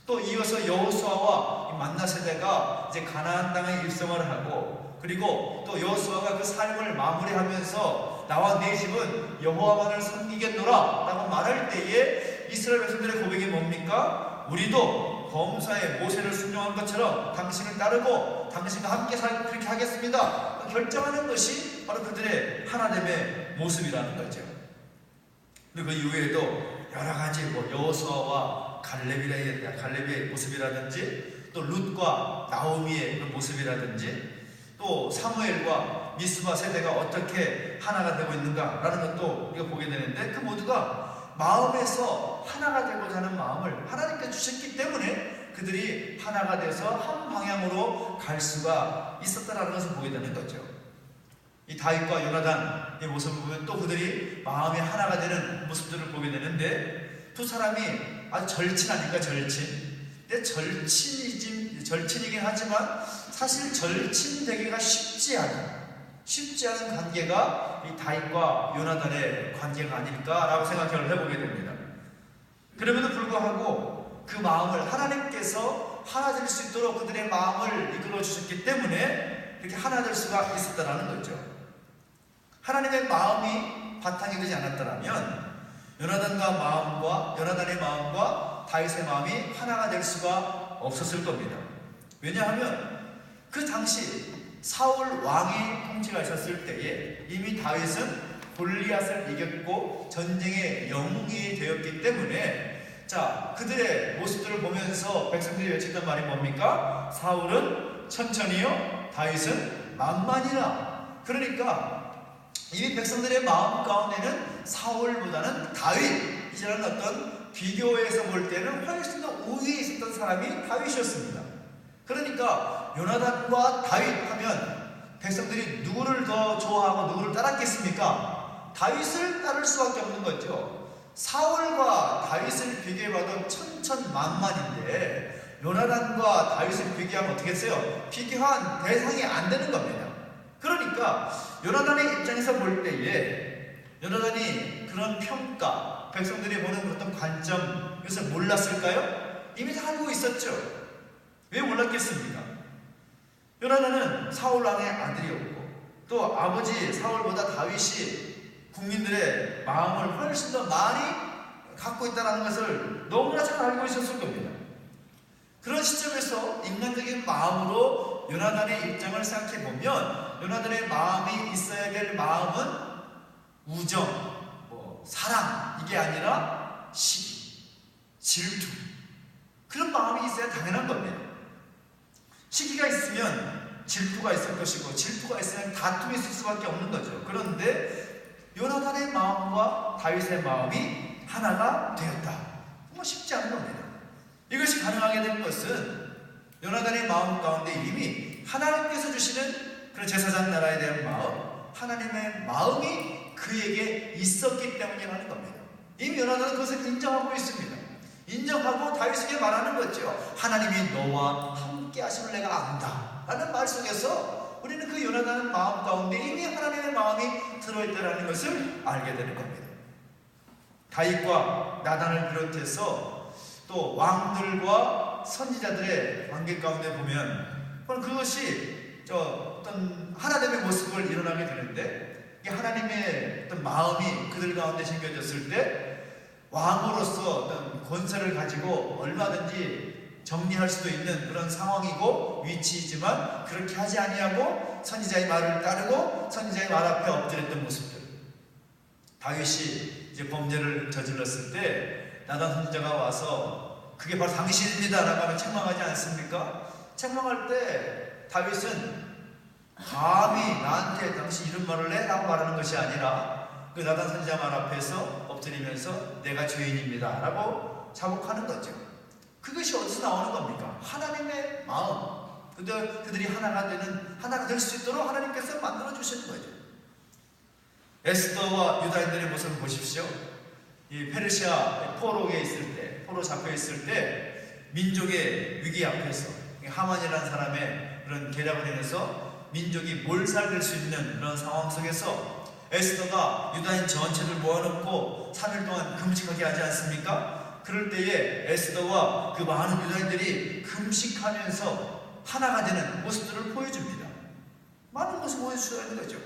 또 이어서 여호수아와 만나 세대가 이제 가나안 땅에 입성을 하고, 그리고 또 여호수아가 그 삶을 마무리하면서 나와 내 집은 여호와만을 섬기겠노라 라고 말할 때에 이스라엘 백성들의 고백이 뭡니까? 우리도 범사에 모세를 순종한 것처럼 당신을 따르고 당신과 함께 살고 그렇게 하겠습니다 결정하는 것이 바로 그들의 하나됨의 모습이라는 거죠. 그리고 그 이후에도 여러 가지 여호수아와 갈렙의 모습이라든지, 또 룻과 나오미의 그 모습이라든지, 또 사무엘과 미스바 세대가 어떻게 하나가 되고 있는가라는 것도 우리가 보게 되는데, 그 모두가 마음에서 하나가 되고자 하는 마음을 하나님께 주셨기 때문에 그들이 하나가 돼서 한 방향으로 갈 수가 있었다는 것을 보게 되는 거죠. 이 다윗과 요나단의 모습을 보면 또 그들이 마음이 하나가 되는 모습들을 보게 되는데, 두 사람이 아주 절친 아닌가, 절친. 근데 절친이긴 하지만 사실 절친되기가 쉽지 않은 관계가 이 다윗과 요나단의 관계가 아닐까라고 생각을 해보게 됩니다. 그럼에도 불구하고 그 마음을 하나님께서 하나 될 수 있도록 그들의 마음을 이끌어 주셨기 때문에 이렇게 하나 될 수가 있었다라는 거죠. 하나님의 마음이 바탕이 되지 않았더라면 요나단의 마음과 다윗의 마음이 하나가 될 수가 없었을 겁니다. 왜냐하면 그 당시 사울 왕이 통치가 있었을 때에 이미 다윗은 골리앗을 이겼고 전쟁의 영웅이 되었기 때문에, 자, 그들의 모습들을 보면서 백성들이 외쳤던 말이 뭡니까? 사울은 천천히요, 다윗은 만만이라. 그러니까 이미 백성들의 마음 가운데는 사울보다는 다윗이라는 어떤 비교해서 볼 때는 훨씬 더 우위에 있었던 사람이 다윗이었습니다. 그러니까 요나단과 다윗 하면 백성들이 누구를 더 좋아하고 누구를 따랐겠습니까? 다윗을 따를 수밖에 없는 거죠. 사울과 다윗을 비교해봐도 천천만만인데 요나단과 다윗을 비교하면 어떻게 했어요? 비교한 대상이 안 되는 겁니다. 그러니까 요나단의 입장에서 볼 때에 요나단이 그런 평가, 백성들이 보는 어떤 관점, 이것을 몰랐을까요? 이미 다 알고 있었죠. 왜 몰랐겠습니까? 요나단은 사울 왕의 아들이었고, 또 아버지 사울보다 다윗이 국민들의 마음을 훨씬 더 많이 갖고 있다는 것을 너무나 잘 알고 있었을 겁니다. 그런 시점에서 인간적인 마음으로 요나단의 입장을 생각해 보면 요나단의 마음이 있어야 될 마음은 우정, 사랑, 이게 아니라 시기, 질투, 그런 마음이 있어야 당연한 겁니다. 시기가 있으면 질투가 있을 것이고, 질투가 있으면 다툼이 있을 수밖에 없는 거죠. 그런데 요나단의 마음과 다윗의 마음이 하나가 되었다. 정말 쉽지 않은 겁니다. 이것이 가능하게 된 것은 요나단의 마음 가운데 이미 하나님께서 주시는 그런 제사장 나라에 대한 마음, 하나님의 마음이 그에게 있었기 때문이라는 겁니다. 이미 요나단은 그것을 인정하고 있습니다. 인정하고 다윗에게 말하는 거죠. 하나님이 너와 함께 하심을 내가 안다 라는 말 속에서 우리는 그 요나단의 마음 가운데 이미 하나님의 마음이 들어있다는 것을 알게 되는 겁니다. 다윗과 나단을 비롯해서 또 왕들과 선지자들의 관계 가운데 보면 그것이 어떤 하나됨의 모습을 일어나게 되는데, 이게 하나님의 어떤 마음이 그들 가운데 생겨졌을 때 왕으로서 어떤 권세를 가지고 얼마든지 정리할 수도 있는 그런 상황이고 위치이지만 그렇게 하지 아니하고 선지자의 말을 따르고 선지자의 말 앞에 엎드렸던 모습들. 다윗이 이제 범죄를 저질렀을 때 나단 선지자가 와서 그게 바로 당신입니다 라고 하면 책망하지 않습니까? 책망할 때 다윗은 감히 나한테 당신 이런 말을 해? 라고 말하는 것이 아니라 그 나단 선지자 말 앞에서 엎드리면서 내가 죄인입니다 라고 자복하는 거죠. 그것이 어디서 나오는 겁니까? 하나님의 마음. 그들이 하나가 될 수 있도록 하나님께서 만들어 주시는 거죠. 에스더와 유다인들의 모습을 보십시오. 이 페르시아 포로에 있을 때, 포로 잡혀 있을 때 민족의 위기 앞에서 하만이라는 사람의 그런 계략을 인해서 민족이 몰살될 수 있는 그런 상황 속에서 에스더가 유다인 전체를 모아놓고 3일 동안 금식하게 하지 않습니까? 그럴 때에 에스더와 그 많은 유다인들이 금식하면서 하나가 되는 모습들을 보여줍니다. 많은 모습을 보여주셔야 하는 거죠.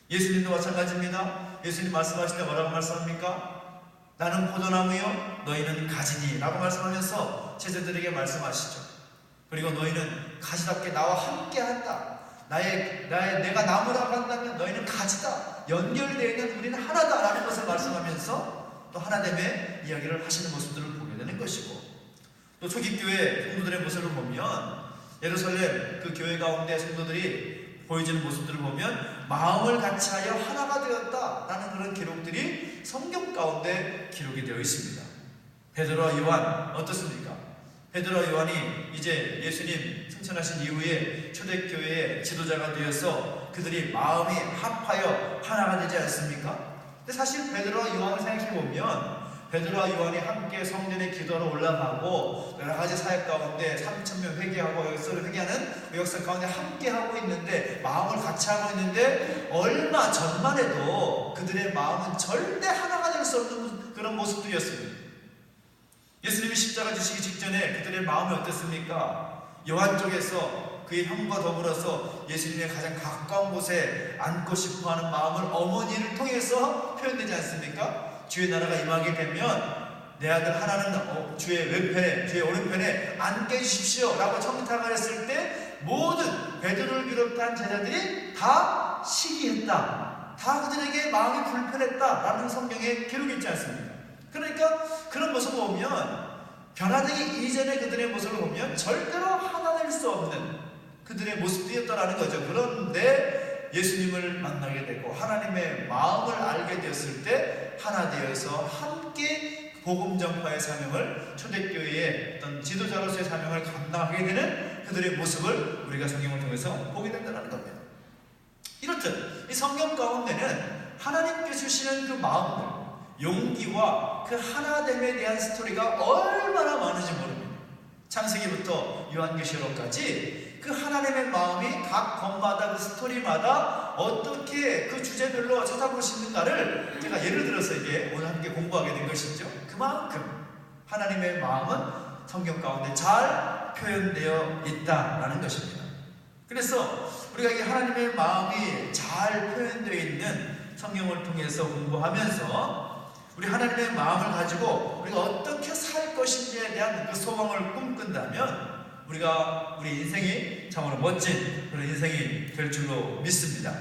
예수님도 마찬가지입니다. 예수님 말씀하실 때 뭐라고 말씀합니까? 나는 포도나무요 너희는 가지니 라고 말씀하면서 제자들에게 말씀하시죠. 그리고 너희는 가지답게 나와 함께 한다. 내가 나무라고 한다면 너희는 가지다. 연결되어 있는 우리는 하나다 라는 것을 말씀하면서 또 하나됨의 이야기를 하시는 모습들을 보게 되는 것이고, 또 초기교회 성도들의 모습을 보면 예루살렘 그 교회 가운데 성도들이 보여지는 모습들을 보면 마음을 같이하여 하나가 되었다라는 그런 기록들이 성경 가운데 기록이 되어 있습니다. 베드로와 요한 어떻습니까? 베드로와 요한이 이제 예수님 승천하신 이후에 초대교회의 지도자가 되어서 그들이 마음이 합하여 하나가 되지 않습니까? 근데 사실 베드로와 요한을 생각해보면 베드로와 요한이 함께 성전에 기도하러 올라가고 여러 가지 사역 가운데 3,000명 회개하고 역사를 회개하는 그 역사 가운데 함께 하고 있는데 마음을 같이 하고 있는데 얼마 전만 해도 그들의 마음은 절대 하나가 될 수 없는 그런 모습들이었습니다. 예수님이 십자가 지시기 직전에 그들의 마음이 어땠습니까? 요한 쪽에서 그의 형과 더불어서 예수님의 가장 가까운 곳에 앉고 싶어하는 마음을 어머니를 통해서 표현되지 않습니까? 주의 나라가 임하게 되면 내 아들 하나는 주의 왼편에 주의 오른편에 앉게 해주십시오 라고 청탁을 했을 때 모든 베드로를 비롯한 제자들이 다 시기했다. 다 그들에게 마음이 불편했다 라는 성경에 기록이 있지 않습니까? 그러니까 그런 모습을 보면 변화되기 이전의 그들의 모습을 보면 절대로 하나 될 수 없는 그들의 모습이었다라는 거죠. 그런데 예수님을 만나게 되고 하나님의 마음을 알게 되었을 때 하나 되어서 함께 복음 전파의 사명을 초대교회의 어떤 지도자로서의 사명을 감당하게 되는 그들의 모습을 우리가 성경을 통해서 보게 된다는 겁니다. 이렇듯 이 성경 가운데는 하나님께 주시는 그 마음들, 용기와 그 하나됨에 대한 스토리가 얼마나 많은지 모릅니다. 창세기부터 요한계시록까지 그 하나님의 마음이 각 권마다 그 스토리마다 어떻게 그 주제별로 찾아볼 수 있는가를 제가 예를 들어서 이게 오늘 함께 공부하게 된 것이죠. 그만큼 하나님의 마음은 성경 가운데 잘 표현되어 있다라는 것입니다. 그래서 우리가 이 하나님의 마음이 잘 표현되어 있는 성경을 통해서 공부하면서 우리 하나님의 마음을 가지고 우리가 어떻게 살 것인지에 대한 그 소망을 꿈꾼다면 우리 인생이 참으로 멋진 그런 인생이 될 줄로 믿습니다.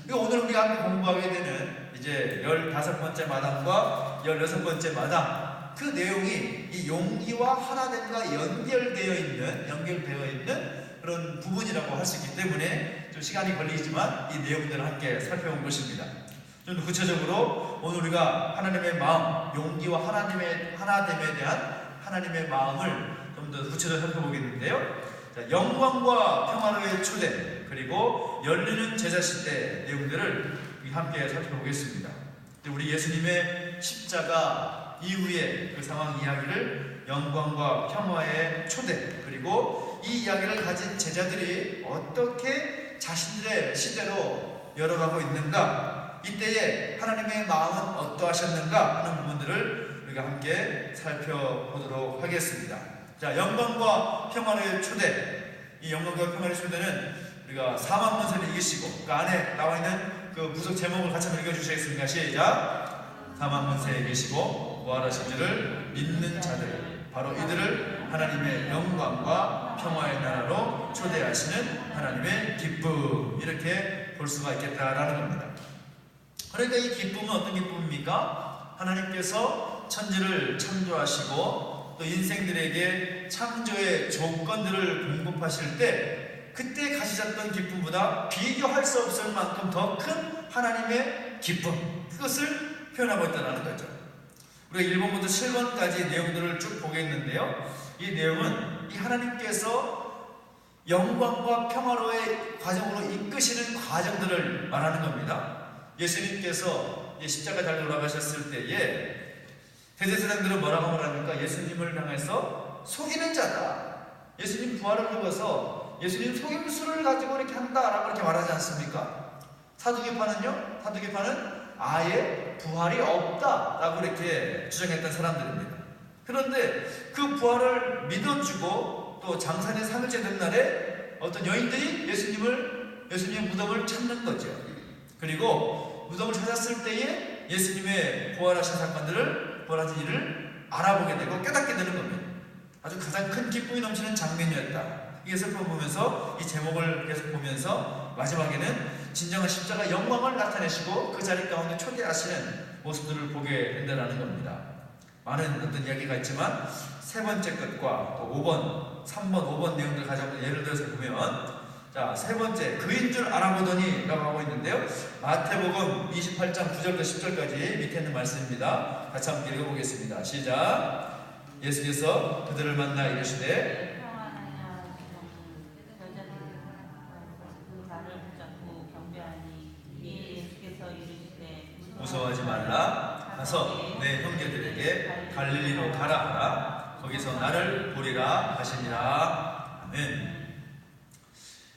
그리고 오늘 우리가 함께 공부하게 되는 이제 15번째 마당과 16번째 마당, 그 내용이 이 용기와 하나됨과 연결되어 있는 그런 부분이라고 할 수 있기 때문에 좀 시간이 걸리지만 이 내용들을 함께 살펴본 것입니다. 좀 더 구체적으로 오늘 우리가 하나님의 마음, 용기와 하나됨에 대한 하나님의 마음을 좀 더 구체적으로 살펴보겠는데요. 자, 영광과 평화로의 초대, 그리고 열리는 제자시대 내용들을 함께 살펴보겠습니다. 우리 예수님의 십자가 이후의 그 상황 이야기를 영광과 평화의 초대, 그리고 이 이야기를 가진 제자들이 어떻게 자신들의 시대로 열어가고 있는가, 이때에 하나님의 마음은 어떠하셨는가 하는 부분들을 우리가 함께 살펴보도록 하겠습니다. 자, 영광과 평화의 초대. 이 영광과 평화의 초대는 우리가 4만 문세를 이기시고 그 안에 나와 있는 그 부속 제목을 같이 한번 읽어주시겠습니까? 시작. 4만 문세 이기시고 부활하신 줄을 믿는 자들, 바로 이들을 하나님의 영광과 평화의 나라로 초대하시는 하나님의 기쁨, 이렇게 볼 수가 있겠다라는 겁니다. 그러니까 이 기쁨은 어떤 기쁨입니까? 하나님께서 천지를 창조하시고 또 인생들에게 창조의 조건들을 공급하실 때 그때 가지셨던 기쁨보다 비교할 수 없을 만큼 더 큰 하나님의 기쁨, 그것을 표현하고 있다는 거죠. 우리가 1번부터 7번까지 내용들을 쭉 보겠는데요, 이 내용은 이 하나님께서 영광과 평화로의 과정으로 이끄시는 과정들을 말하는 겁니다. 예수님께서 십자가 잘 돌아가셨을 때에 대제사장들은 뭐라고 말합니까? 예수님을 향해서 속이는 자다, 예수님 부활을 누워서 예수님 속임수를 가지고 이렇게 한다라고 이렇게 말하지 않습니까? 사두개파는요, 사두개파는 아예 부활이 없다라고 이렇게 주장했던 사람들입니다. 그런데 그 부활을 믿어주고 또 장사의 3일째 된 날에 어떤 여인들이 예수님의 무덤을 찾는 거죠. 그리고 무덤을 찾았을 때에 예수님의 부활하신 사건들을, 부활하신 일을 알아보게 되고 깨닫게 되는 겁니다. 아주 가장 큰 기쁨이 넘치는 장면이었다. 이게 슬퍼보면서 이 제목을 계속 보면서 마지막에는 진정한 십자가 영광을 나타내시고 그 자리 가운데 초대하시는 모습들을 보게 된다는 겁니다. 많은 어떤 이야기가 있지만 세 번째 것과 또 5번, 3번, 5번 내용들 가져오면 예를 들어서 보면, 자, 세 번째, 그인 줄 알아보더니 라고 하고 있는데요, 마태복음 28장 9절부터 10절까지 밑에 있는 말씀입니다. 같이 함께 읽어보겠습니다. 시작. 예수께서 그들을 만나 이르시되 무서워하지 말라, 가서 내 형제들에게 갈릴리로 가라 하라, 거기서 나를 보리라 하시니라. 아멘.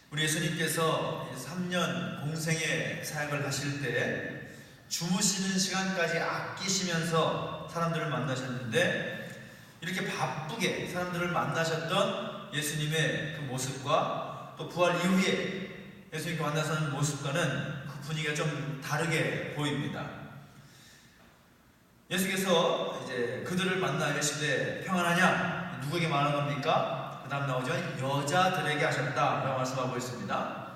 우리 예수님께서 3년 공생의 사역을 하실 때 주무시는 시간까지 아끼시면서 사람들을 만나셨는데, 이렇게 바쁘게 사람들을 만나셨던 예수님의 그 모습과 또 부활 이후에 예수님께 만나서는 모습과는 그 분위기가 좀 다르게 보입니다. 예수께서 이제 그들을 만나 이르시되 평안하냐? 누구에게 말하는 겁니까? 그 다음 나오죠. 여자들에게 하셨다라고 말씀하고 있습니다.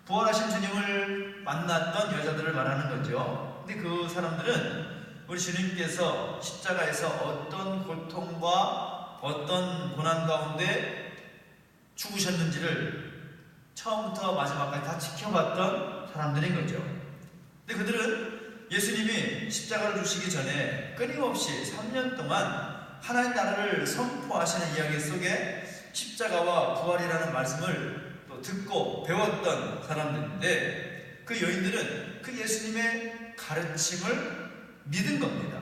부활하신 주님을 만났던 여자들을 말하는 거죠. 근데 그 사람들은 우리 주님께서 십자가에서 어떤 고통과 어떤 고난 가운데 죽으셨는지를 처음부터 마지막까지 다 지켜봤던 사람들인 거죠. 근데 그들은 예수님이 십자가를 주시기 전에 끊임없이 3년 동안 하나님 나라를 선포하시는 이야기 속에 십자가와 부활이라는 말씀을 또 듣고 배웠던 사람들인데, 그 여인들은 그 예수님의 가르침을 믿은 겁니다.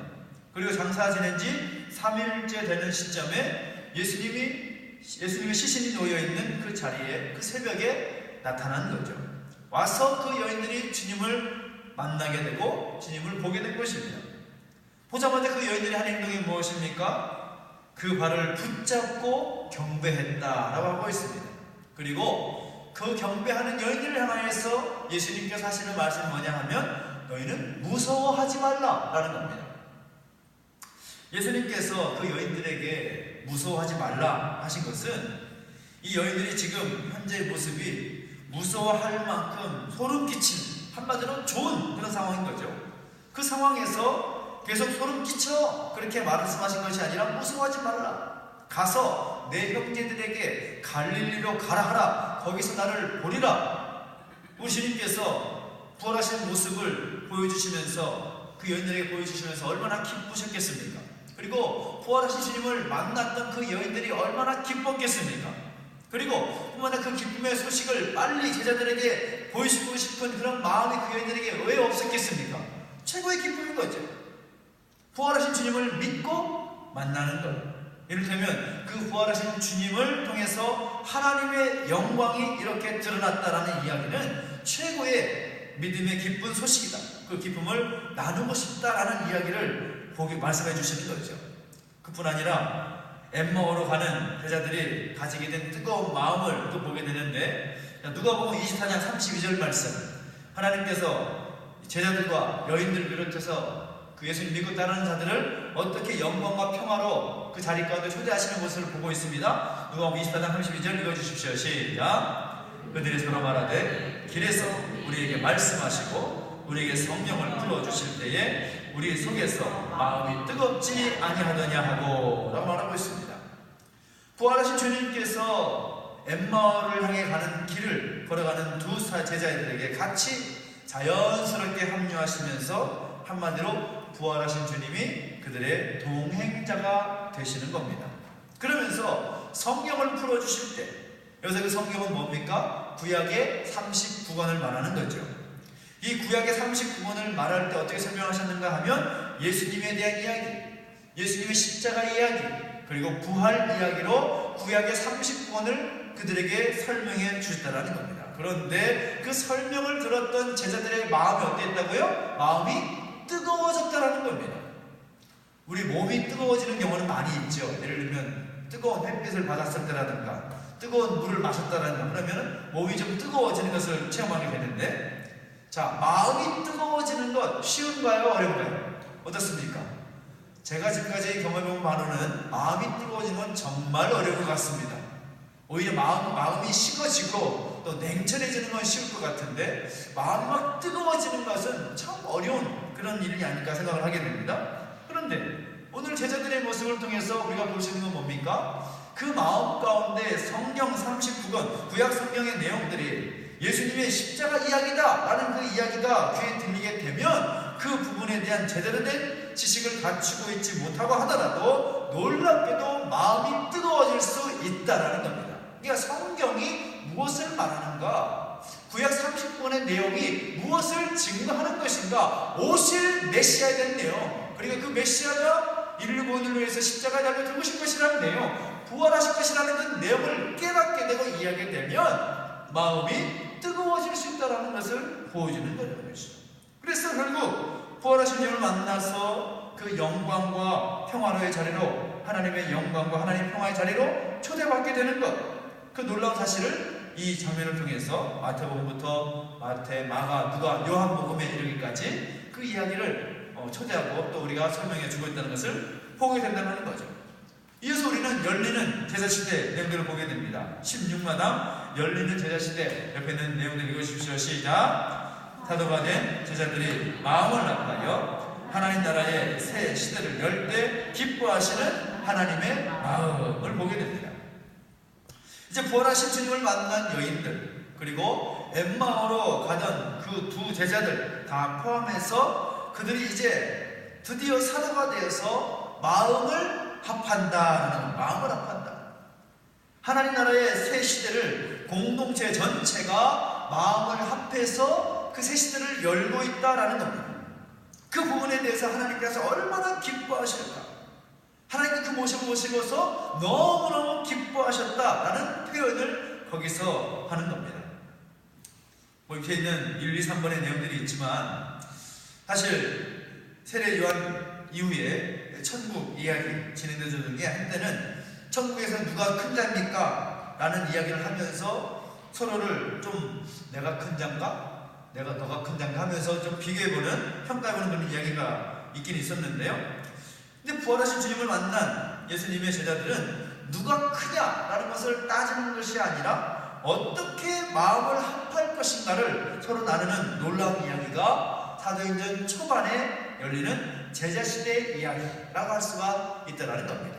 그리고 장사 지낸 지 3일째 되는 시점에 예수님의 시신이 놓여있는 그 자리에, 그 새벽에 나타난 거죠. 와서 그 여인들이 주님을 만나게 되고 주님을 보게 된 것입니다. 보자마자 그 여인들이 한 행동이 무엇입니까? 그 발을 붙잡고 경배했다라고 하고 있습니다. 그리고 그 경배하는 여인들을 향하여서 예수님께서 하시는 말씀이 뭐냐 하면, 너희는 무서워하지 말라라는 겁니다. 예수님께서 그 여인들에게 무서워하지 말라 하신 것은, 이 여인들이 지금 현재의 모습이 무서워할 만큼 소름 끼치는, 한마디로 좋은 그런 상황인 거죠. 그 상황에서 계속 소름 끼쳐 그렇게 말씀하신 것이 아니라 무서워하지 말라, 가서 내 형제들에게 갈릴리로 가라 하라, 거기서 나를 보리라. 우리 주님께서 부활하신 모습을 보여주시면서, 그 여인들에게 보여주시면서 얼마나 기쁘셨겠습니까? 그리고 부활하신 주님을 만났던 그 여인들이 얼마나 기뻤겠습니까? 그리고 뿐만 아니라 그 기쁨의 소식을 빨리 제자들에게 보여주고 싶은 그런 마음이 그 여인들에게 왜 없었겠습니까? 최고의 기쁨인 거죠. 부활하신 주님을 믿고 만나는 것. 이를테면 그 부활하신 주님을 통해서 하나님의 영광이 이렇게 드러났다라는 이야기는 최고의 믿음의 기쁜 소식이다. 그 기쁨을 나누고 싶다라는 이야기를 말씀해 주시는 거죠. 그뿐 아니라 엠마오로 가는 제자들이 가지게 된 뜨거운 마음을 또 보게 되는데, 누가복음 24장 32절 말씀, 하나님께서 제자들과 여인들을 비롯해서 그 예수님 믿고 따르는 자들을 어떻게 영광과 평화로 그 자리 가운데 초대하시는 모습을 보고 있습니다. 누가복음 24장 32절 읽어주십시오. 시작. 그들이 서로 말하되 길에서 우리에게 말씀하시고 우리에게 성령을 풀어주실 때에 우리 속에서 마음이 뜨겁지 아니하더냐 하고 라고 말하고 있습니다. 부활하신 주님께서 엠마오를 향해 가는 길을 걸어가는 두 제자들에게 같이 자연스럽게 합류하시면서 한마디로 부활하신 주님이 그들의 동행자가 되시는 겁니다. 그러면서 성경을 풀어주실 때, 여기서 그 성경은 뭡니까? 구약의 39권을 말하는 거죠. 이 구약의 39권을 말할 때 어떻게 설명하셨는가 하면 예수님에 대한 이야기, 예수님의 십자가 이야기, 그리고 부활 이야기로 구약의 39권을 그들에게 설명해 주셨다는 겁니다. 그런데 그 설명을 들었던 제자들의 마음이 어땠다고요? 마음이 뜨거워졌다는 겁니다. 우리 몸이 뜨거워지는 경우는 많이 있죠. 예를 들면 뜨거운 햇빛을 받았을 때라든가 뜨거운 물을 마셨다라든가 그러면 몸이 좀 뜨거워지는 것을 체험하게 되는데, 자, 마음이 뜨거워지는 것 쉬운가요? 어려운가요? 어떻습니까? 제가 지금까지 경험해본 바로는 마음이 뜨거워지는 건 정말 어려운 것 같습니다. 오히려 마음이 식어지고 또 냉철해지는 건 쉬울 것 같은데 마음이 막 뜨거워지는 것은 참 어려운 그런 일이 아닐까 생각을 하게 됩니다. 그런데 오늘 제자들의 모습을 통해서 우리가 볼 수 있는 건 뭡니까? 그 마음 가운데 성경 39권 구약 성경의 내용들이 예수님의 십자가 이야기다 라는 그 이야기가 귀에 들리게 되면 그 부분에 대한 제대로 된 지식을 갖추고 있지 못하고 하더라도 놀랍게도 마음이 뜨거워질 수 있다라는 겁니다. 그러니까 성경이 무엇을 말하는가? 구약 39권의 내용이 무엇을 증거하는 것인가? 오실 메시아에 대한 내용, 그리고 그 메시아가 인류 구원을 위해서 십자가에 달려 죽으실 것이라는 내용, 부활하실 것이라는 그 내용을 깨닫게 되고 이해하게 되면 마음이 뜨거워질 수 있다는 것을 보여주는 거라는 것이죠. 그래서 결국 부활하신 주님을 만나서 그 영광과 평화로의 자리로, 하나님의 영광과 하나님의 평화의 자리로 초대받게 되는 것, 그 놀라운 사실을 이 장면을 통해서 마태복음부터 마태, 마가, 누가, 요한복음에 이르기까지 그 이야기를 초대하고 또 우리가 설명해 주고 있다는 것을 보게 된다는 거죠. 이어서 우리는 열리는 제자시대 내용들을 보게 됩니다. 16마당 열리는 제자시대 옆에 있는 내용들 읽으십시오. 시작. 사도가 된 제자들이 마음을 합하여 하나님 나라의 새 시대를 열 때 기뻐하시는 하나님의 마음을 보게 됩니다. 이제 부활하신 주님을 만난 여인들, 그리고 엠마오로 가던 그 두 제자들 다 포함해서 그들이 이제 드디어 사도가 되어서 마음을 합한다. 마음을 합한다. 하나님 나라의 새 시대를 공동체 전체가 마음을 합해서 그 새 시대를 열고 있다라는 겁니다. 그 부분에 대해서 하나님께서 얼마나 기뻐하실까? 하나님께 그 모습을 보시고서 너무너무 기뻐하셨다라는 표현을 거기서 하는 겁니다. 뭐 이렇게 있는 1, 2, 3번의 내용들이 있지만 사실 세례 요한 이후에 천국 이야기 진행되는 게 한때는 천국에서 누가 큰 자입니까? 라는 이야기를 하면서 서로를 좀 내가 큰 자인가? 내가 너가 큰 자인가? 하면서 좀 비교해보는, 평가해보는 그런 이야기가 있긴 있었는데요. 근데 부활하신 주님을 만난 예수님의 제자들은 누가 크냐라는 것을 따지는 것이 아니라 어떻게 마음을 합할 것인가를 서로 나누는 놀라운 이야기가 사도행전 초반에 열리는 제자시대의 이야기라고 할 수가 있다는 겁니다.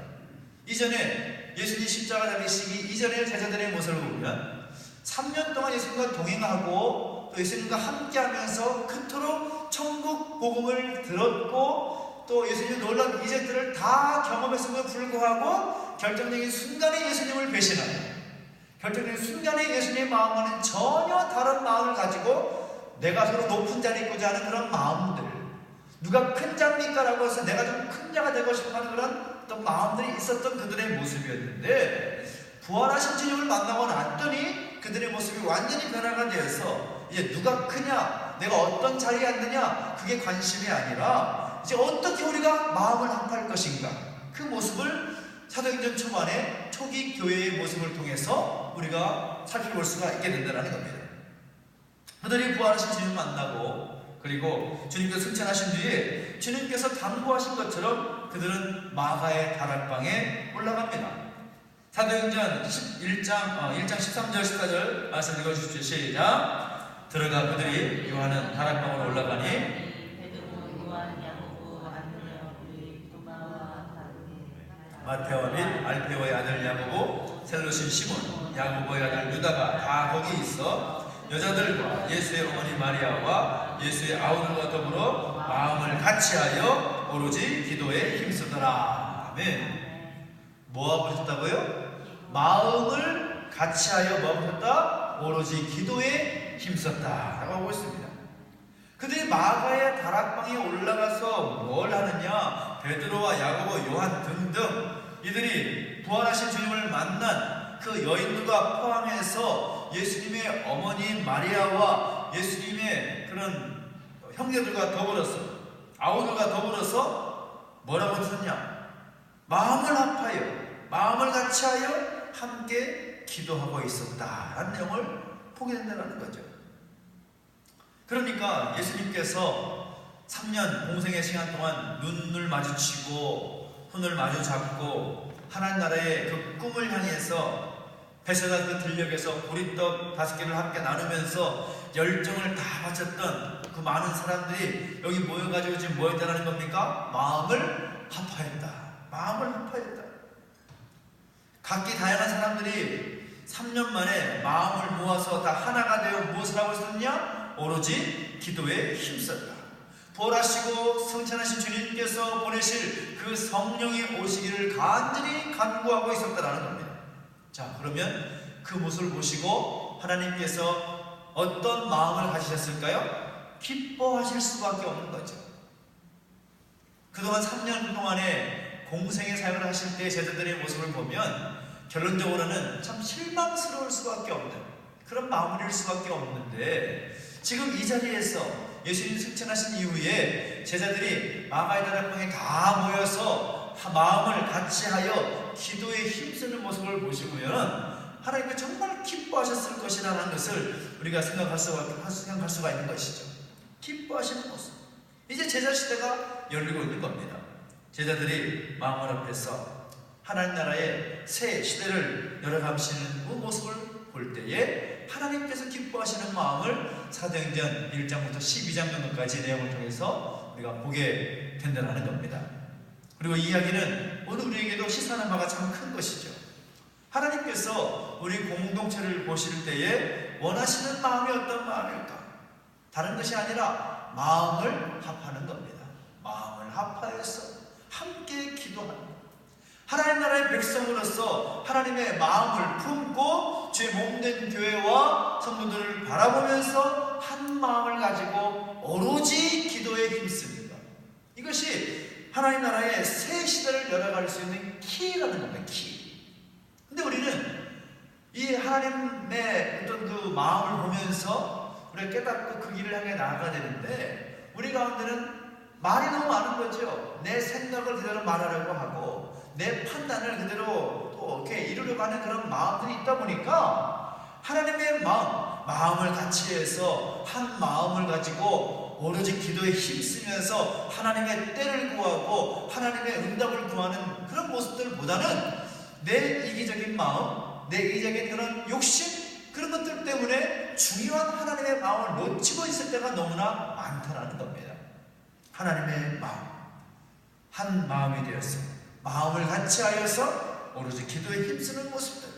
이전에 예수님 십자가 달리시기 이전의 제자들의 모습을 보면 3년 동안 예수님과 동행하고 또 예수님과 함께하면서 그토록 천국 복음을 들었고 또 예수님의 놀라운 이적들을 다 경험했음에도 불구하고 결정적인 순간에 예수님을 배신하고 결정적인 순간에 예수님의 마음과는 전혀 다른 마음을 가지고 내가 서로 높은 자리에 있고자 하는 그런 마음들, 누가 큰 자입니까? 라고 해서 내가 좀 큰 자가 되고 싶어하는 그런 어떤 마음들이 있었던 그들의 모습이었는데 부활하신 주님을 만나고 났더니 그들의 모습이 완전히 변화가 되어서 이제 누가 크냐, 내가 어떤 자리에 앉느냐 그게 관심이 아니라 이제 어떻게 우리가 마음을 합할 것인가, 그 모습을 사도행전 초반에 초기 교회의 모습을 통해서 우리가 살펴볼 수가 있게 된다는 겁니다. 그들이 부활하신 주님을 만나고 그리고 주님께서 승천하신 뒤에 주님께서 당부하신 것처럼 그들은 마가의 다락방에 올라갑니다. 사도행전 1장 13절 14절 말씀 읽어주십시오. 시작. 들어가 그들이 요한은 다락방으로 올라가니 마테오 및 알페오의 아들 야고보, 셀로신 시몬, 야고보의 아들 유다가 다 거기 있어 여자들과 예수의 어머니 마리아와 예수의 아우들과 더불어 마음을 같이하여 오로지 기도에 힘쓰더라. 아멘. 뭐하고 있었다고요? 마음을 같이하여 뭐하다? 오로지 기도에 힘썼다 라고 하고 있습니다. 그들이 마가의 다락방에 올라가서 뭘 하느냐? 베드로와 야고보, 요한 등등 이들이 부활하신 주님을 만난 그 여인들과 포함해서 예수님의 어머니 마리아와 예수님의 그런 형제들과 더불어서 아우들과 더불어서 뭐라고 했었냐? 마음을 합하여 마음을 같이하여 함께 기도하고 있었다라는 내용을 보게 된다는 거죠. 그러니까 예수님께서 3년 공생의 시간 동안 눈을 마주치고 손을 마주 잡고 하나님 나라의 그 꿈을 향해서 베세다 그 들녘에서 보리떡 5개를 함께 나누면서 열정을 다 바쳤던 그 많은 사람들이 여기 모여가지고 지금 뭐 했다는 겁니까? 마음을 합하였다. 마음을 합하였다. 각기 다양한 사람들이 3년 만에 마음을 모아서 다 하나가 되어 무엇을 하고 있었냐? 오로지 기도에 힘썼다. 부활하시고 승천하신 주님께서 보내실 그 성령이 오시기를 간절히 간구하고 있었다라는 겁니다. 자, 그러면 그 모습을 보시고 하나님께서 어떤 마음을 가지셨을까요? 기뻐하실 수밖에 없는 거죠. 그동안 3년 동안에 공생의 삶을 하실 때 제자들의 모습을 보면 결론적으로는 참 실망스러울 수밖에 없는 그런 마무리일 수밖에 없는데, 지금 이 자리에서 예수님 승천하신 이후에 제자들이 마가의 다락방에 다 모여서 마음을 같이하여 기도에 힘쓰는 모습을 보시면 하나님께 정말 기뻐하셨을 것이라는 것을 우리가 생각할 수가 있는 것이죠. 기뻐하시는 모습. 이제 제자 시대가 열리고 있는 겁니다. 제자들이 마음을 합해서 하나님 나라의 새 시대를 열어가시는 그 모습을 볼 때에 하나님께서 기뻐하시는 마음을 사도행전 1장부터 12장 정도까지 내용을 통해서 우리가 보게 된다는 겁니다. 그리고 이 이야기는 오늘 우리에게도 시사하는 바가 참 큰 것이죠. 하나님께서 우리 공동체를 보실 때에 원하시는 마음이 어떤 마음일까? 다른 것이 아니라 마음을 합하는 겁니다. 마음을 합하여서 함께 기도하는 것. 하나님 나라의 백성으로서 하나님의 마음을 품고 주의 몸된 교회와 성도들을 바라보면서 한 마음을 가지고 오로지 기도에 힘씁니다. 이것이 하나님 나라의 새 시대를 열어갈 수 있는 키라는 겁니다. 키. 근데 우리는 이 하나님의 어떤 그 마음을 보면서 우리가 깨닫고 그 길을 향해 나아가야 되는데, 우리 가운데는 말이 너무 많은 거죠. 내 생각을 그대로 말하려고 하고 내 판단을 그대로 또 이렇게 이루려고 하는 그런 마음들이 있다 보니까 하나님의 마음을 같이 해서 한 마음을 가지고 오로지 기도에 힘쓰면서 하나님의 때를 구하고 하나님의 응답을 구하는 그런 모습들보다는 내 이기적인 마음, 내 이기적인 그런 욕심, 그런 것들 때문에 중요한 하나님의 마음을 놓치고 있을 때가 너무나 많다는 겁니다. 하나님의 마음, 한 마음이 되어서 마음을 같이 하여서 오로지 기도에 힘쓰는 모습들,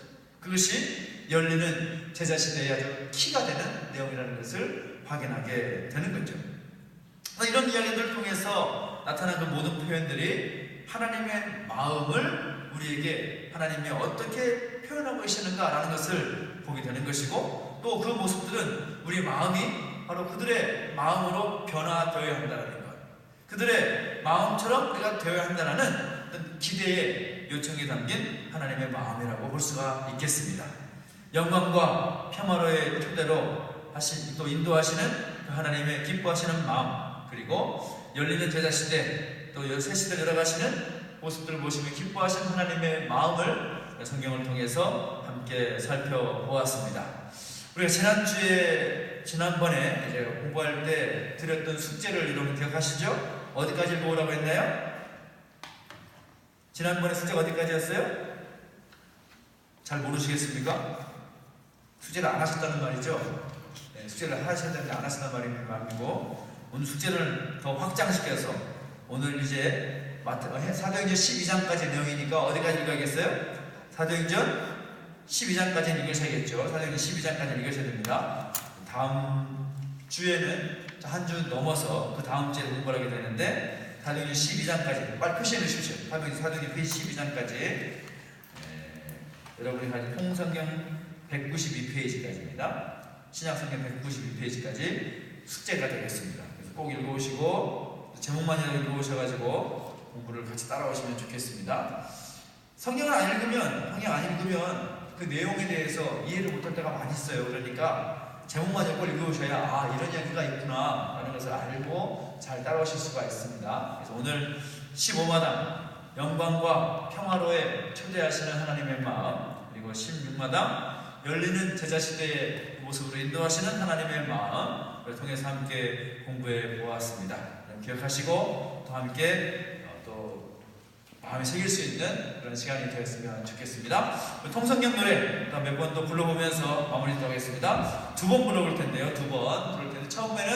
그것이 열리는 제자시대의 아주 키가 되는 내용이라는 것을 확인하게 되는 거죠. 이런 이야기들을 통해서 나타난 그 모든 표현들이 하나님의 마음을 우리에게 하나님이 어떻게 표현하고 계시는가라는 것을 보게 되는 것이고, 또 그 모습들은 우리 마음이 바로 그들의 마음으로 변화되어야 한다는 것, 그들의 마음처럼 우리가 되어야 한다는 어떤 기대의 요청이 담긴 하나님의 마음이라고 볼 수가 있겠습니다. 영광과 평화로의 토대로 또 인도하시는 그 하나님의 기뻐하시는 마음, 그리고 열리는 제자시대 또 새 시대를 열어가시는 모습들을 보시면 기뻐하시는 하나님의 마음을 성경을 통해서 함께 살펴보았습니다. 우리가 지난번에 이제 공부할 때 드렸던 숙제를 여러분 기억하시죠? 어디까지 보라고 했나요? 지난번에 숙제가 어디까지였어요? 잘 모르시겠습니까? 숙제를 안 하셨다는 말이죠. 네, 숙제를 하셨는데 안 하셨다는 말이고, 오늘 숙제를 더 확장시켜서 오늘 이제 사도행전 12장까지 내용이니까 어디까지 읽어야겠어요? 사도행전 12장까지는 읽으셔야겠죠. 사도행전 12장까지 읽으셔야 됩니다. 다음 주에는 한 주 넘어서 그 다음 주에 공부를 하게 되는데 사도행전 12장까지 빨리 표시해 주십시오. 사도행전 12장까지 여러분이 가진 통성경 192페이지까지입니다. 신약성경 192페이지까지 숙제가 되겠습니다. 그래서 꼭 읽어오시고 제목만이라도 읽어오셔가지고 공부를 같이 따라오시면 좋겠습니다. 성경 안 읽으면 그 내용에 대해서 이해를 못할 때가 많이 있어요. 그러니까 제목만 읽고 읽어오셔야 이런 이야기가 있구나 라는 것을 알고 잘 따라오실 수가 있습니다. 그래서 오늘 15마당 영광과 평화로에 초대하시는 하나님의 마음, 그리고 16마당 열리는 제자시대의 모습으로 인도하시는 하나님의 마음을 통해서 함께 공부해 보았습니다. 기억하시고 또 함께 또 마음에 새길 수 있는 그런 시간이 되었으면 좋겠습니다. 통성경 노래 몇 번 또 불러보면서 마무리하도록 하겠습니다. 2번 불러볼 텐데요. 2번 부를 텐데 처음에는